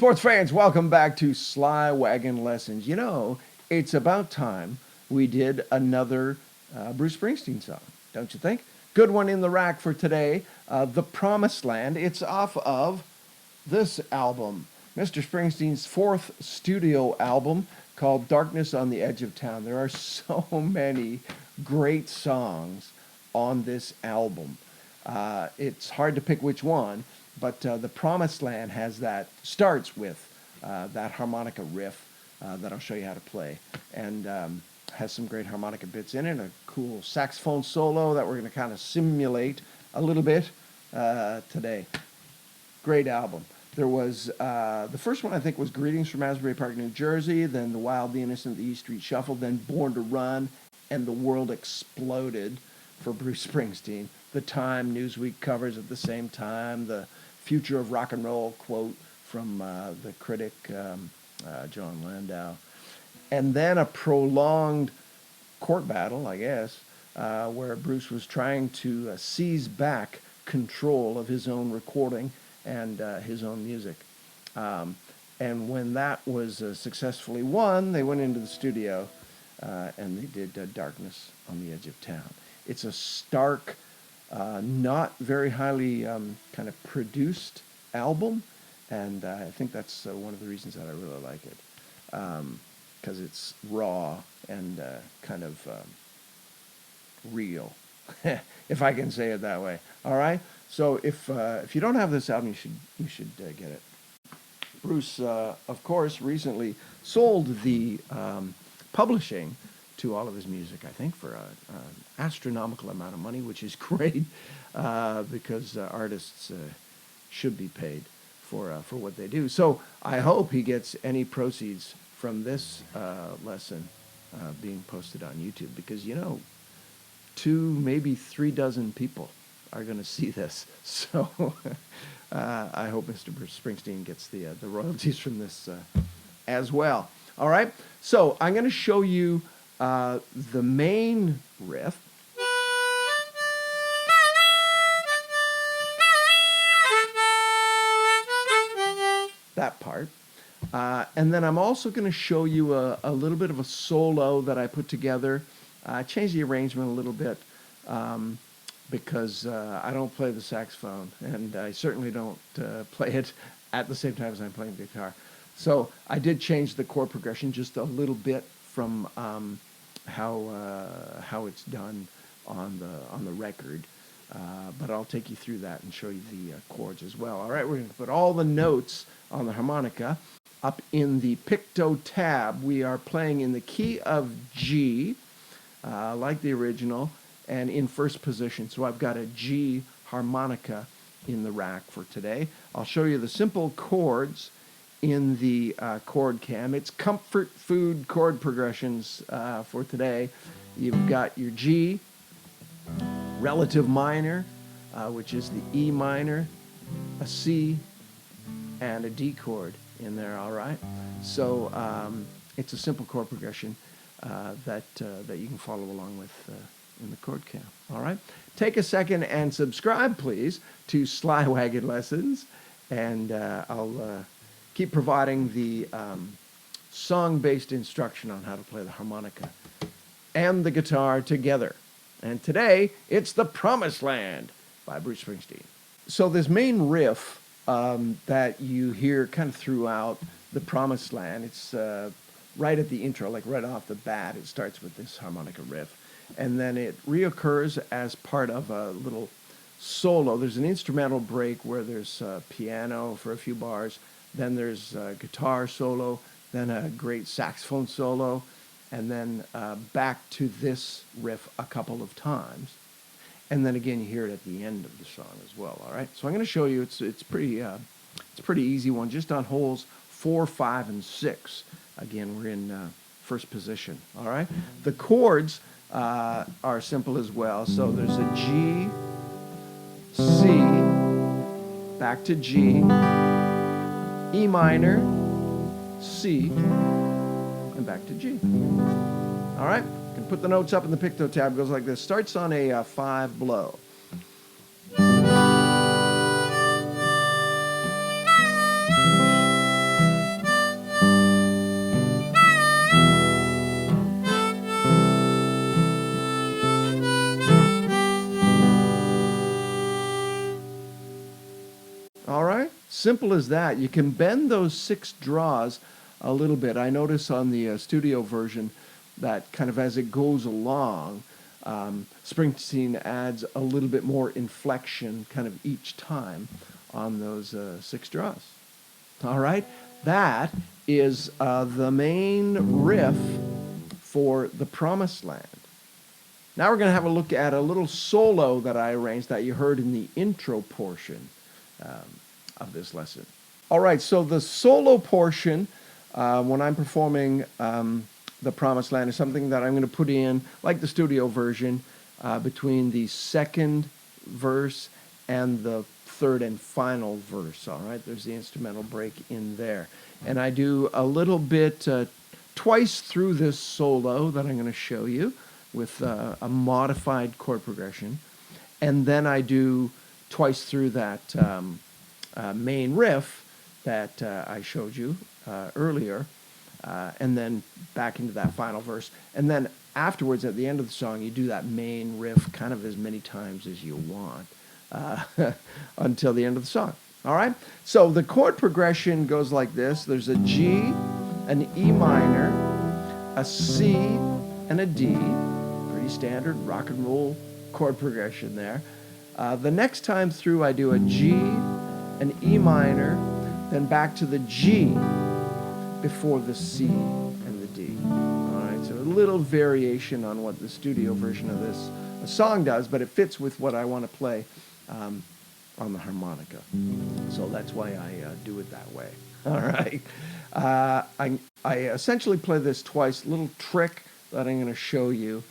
Sports fans, welcome back to Sly Wagon Lessons. You know, it's about time we did another Bruce Springsteen song, don't you think? Good one in the rack for today, The Promised Land. It's off of this album, Mr. Springsteen's fourth studio album called Darkness on the Edge of Town. There are so many great songs on this album. It's hard to pick which one, but The Promised Land starts with that harmonica riff that I'll show you how to play, and has some great harmonica bits in it, a cool saxophone solo that we're going to kind of simulate a little bit today. Great album. There was, the first one I think was Greetings from Asbury Park, New Jersey, then The Wild, the Innocent, the E Street Shuffle, then Born to Run, and The World Exploded for Bruce Springsteen. The Time, Newsweek covers at the same time, the Future of Rock and Roll quote from the critic John Landau. And then a prolonged court battle, I guess, where Bruce was trying to seize back control of his own recording and his own music. And when that was successfully won, they went into the studio and they did Darkness on the Edge of Town. It's a stark, not very highly kind of produced album, and I think that's one of the reasons that I really like it, because it's raw and kind of real, if I can say it that way. All right. So if you don't have this album, you should get it. Bruce, of course, recently sold the publishing to all of his music, I think, for an astronomical amount of money, which is great because artists should be paid for what they do. So I hope he gets any proceeds from this lesson being posted on YouTube, because, you know, 2, maybe 3 dozen people are going to see this. So I hope Mr. Bruce Springsteen gets the royalties from this as well. All right, so I'm going to show you the main riff. That part. And then I'm also going to show you a little bit of a solo that I put together. I changed the arrangement a little bit because I don't play the saxophone, and I certainly don't play it at the same time as I'm playing the guitar. So I did change the chord progression just a little bit from how it's done on the record, but I'll take you through that and show you the chords as well. All right, we're going to put all the notes on the harmonica up in the PictoTab. We are playing in the key of G, like the original, and in first position. So I've got a G harmonica in the rack for today. I'll show you the simple chords in the ChordCam. It's comfort food chord progressions for today. You've got your G, relative minor, which is the E minor, a C, and a D chord in there, all right? So it's a simple chord progression that you can follow along with in the ChordCam, all right? Take a second and subscribe, please, to Sly Wagon Lessons, and I'll keep providing the song-based instruction on how to play the harmonica and the guitar together. And today, it's The Promised Land by Bruce Springsteen. So this main riff that you hear kind of throughout The Promised Land, it's right at the intro, like right off the bat, it starts with this harmonica riff. And then it reoccurs as part of a little solo. There's an instrumental break where there's piano for a few bars, then there's a guitar solo, then a great saxophone solo, and then back to this riff a couple of times. And then again, you hear it at the end of the song as well, all right? So I'm going to show you, it's a pretty easy one, just on holes 4, 5, and 6. Again, we're in first position, all right? The chords are simple as well. So there's a G, C, back to G, E minor, C, and back to G. All right, you can put the notes up in the PictoTab. It goes like this. Starts on a 5 blow. simple as that. You can bend those 6 draws a little bit. I notice on the studio version that kind of as it goes along, Springsteen adds a little bit more inflection kind of each time on those 6 draws. All right, that is the main riff for The Promised Land. Now we're going to have a look at a little solo that I arranged that you heard in the intro portion of this lesson. All right, so the solo portion, when I'm performing The Promised Land, is something that I'm going to put in, like the studio version, between the second verse and the third and final verse. All right, there's the instrumental break in there. And I do a little bit twice through this solo that I'm going to show you with a modified chord progression. And then I do twice through that main riff that I showed you earlier, and then back into that final verse. And then afterwards, at the end of the song, you do that main riff kind of as many times as you want until the end of the song. All right? So the chord progression goes like this. There's a G, an E minor, a C, and a D. Pretty standard rock and roll chord progression there. The next time through, I do a G, an E minor, then back to the G before the C and the D. All right, so a little variation on what the studio version of this song does, but it fits with what I want to play on the harmonica. So that's why I do it that way. All right. I essentially play this twice, little trick that I'm going to show you.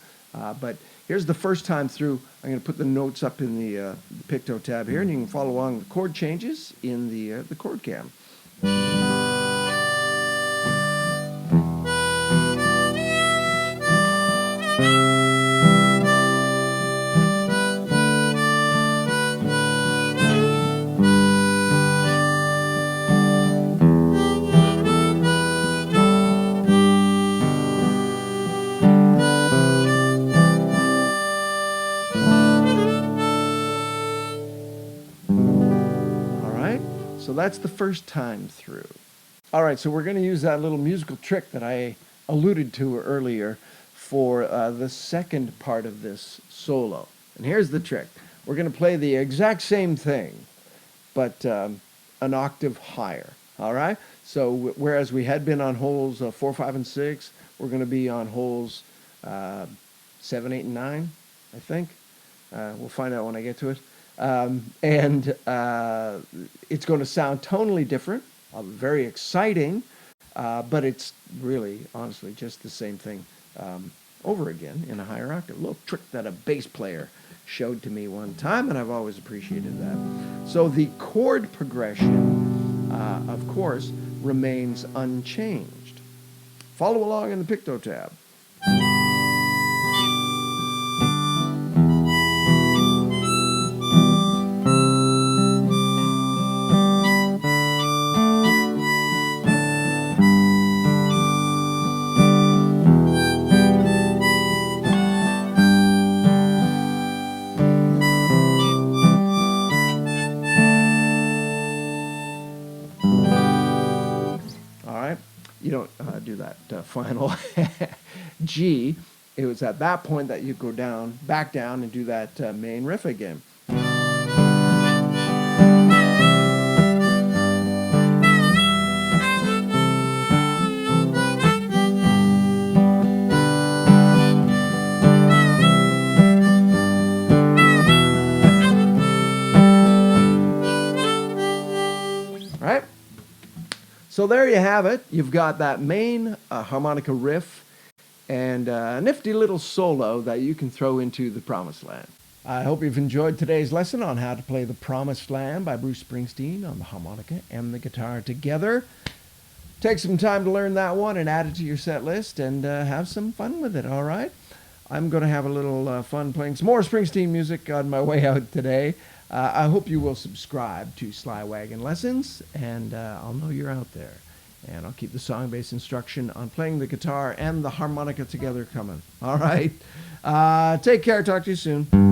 But here's the first time through. I'm going to put the notes up in the PictoTab here, and you can follow along the chord changes in the ChordCam. So that's the first time through. All right, so we're going to use that little musical trick that I alluded to earlier for the second part of this solo. And here's the trick. We're going to play the exact same thing, but an octave higher. All right? So whereas we had been on holes 4, 5, and 6, we're going to be on holes 7, 8, and 9, I think. We'll find out when I get to it. It's going to sound tonally different, very exciting, but it's really, honestly, just the same thing over again in a higher octave. A little trick that a bass player showed to me one time, and I've always appreciated that. So the chord progression, of course, remains unchanged. Follow along in the PictoTab. You don't do that final G. It was at that point that you go down, back down, and do that main riff again. Right? So there you have it. You've got that main harmonica riff and a nifty little solo that you can throw into The Promised Land. I hope you've enjoyed today's lesson on how to play The Promised Land by Bruce Springsteen on the harmonica and the guitar together. Take some time to learn that one and add it to your set list and have some fun with it, all right? I'm going to have a little fun playing some more Springsteen music on my way out today. I hope you will subscribe to Sly Wagon Lessons, and I'll know you're out there. And I'll keep the song-based instruction on playing the guitar and the harmonica together coming. All right? Take care. Talk to you soon.